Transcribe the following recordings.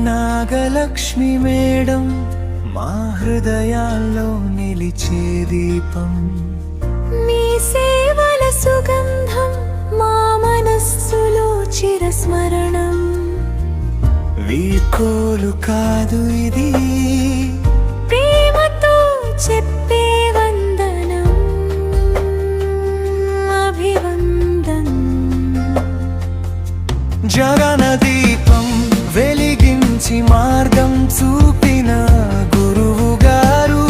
Nagalakshmi madam మా హృదయాల్లో నిలిచే దీపం, మీ సేవల సుగంధం మా మనస్సులో చిరస్మరణం. వీడ్కోలు కాదు ఇది, ప్రేమతో చెప్పే వందనం, అభివందనం. జగన దీపం వెలిగించి మార్గం చూపిన గురువు గారు,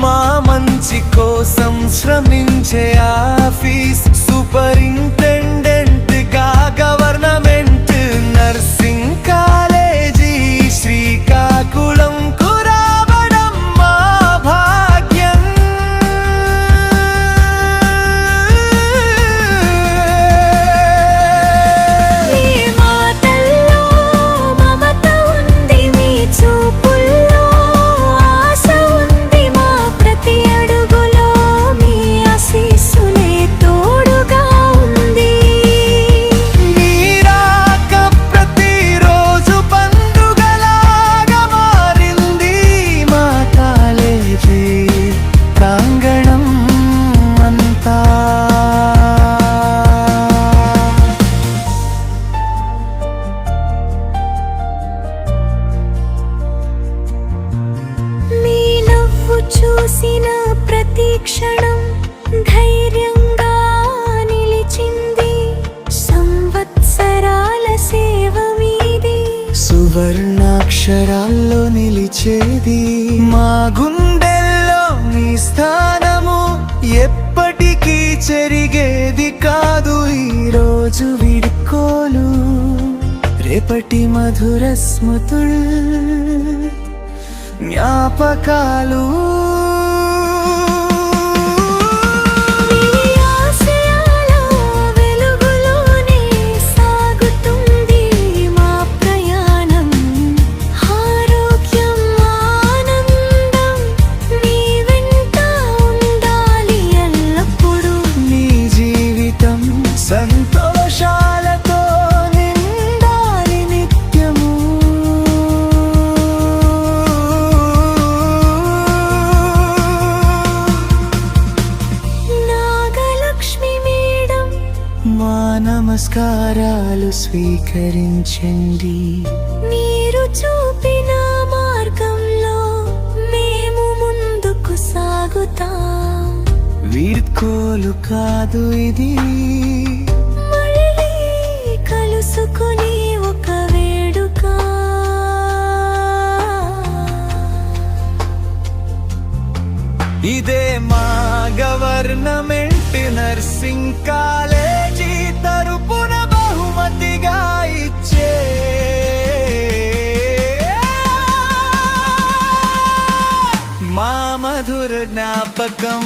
మా మంచి కోసం శ్రమించే ఆఫీస్ సూపరింటెండెంట్ గా గవర్నమెంట్ నర్సింగ్ కాలేజీ శ్రీకాకుళం కు రావడం మా భాగ్యం. మీ మాటల్లో మమత ఉంది, మీ చూపుల్లో ఆశ ఉంది, మా ప్రతి అడుగులో మీ ఆశీస్సులే తోడుగా ఉంది. మీరాక ప్రతిరోజు పండుగలాగా మారింది మా కాలేజీ ప్రాంగణం అంతా. మీ నవ్వు చూసిన ప్రతి క్షణం ధైర్యంగా నిలిచింది, సంవత్సరాల సేవ మీది సువర్ణాక్షరాల్లో నిలిచేది. మా గుండెల్లో మీ స్థానము ఎప్పటికీ చెరిగేది కాదు. ఈరోజు వీడ్కోలు, రేపటి మధుర స్మృతులు, జ్ఞాపకాలు. మీ ఆశయాల వెలుగులోనే సాగుతుంది మా ప్రయాణం. ఆరోగ్యం ఆనందం మీ వెంట ఉండాలి ఎల్లప్పుడూ. నీ జీవితం సంతోషాలతో నిండాలి నిత్యము. నాగలక్ష్మి మేడం మా నమస్కారాలు స్వీకరించండి. మీరు చూపిన మార్గంలో మేము ముందుకు సాగుతాం. వీడ్కోలు కాదు ఇది, మళ్ళీ కలుసుకుని ఒక వేడుక. ఇదే మా గవర్నమెంట్ నర్సింగ్ కాలేజీ తరపున బహుమతిగా ఇచ్చే మా మధుర జ్ఞాపకం.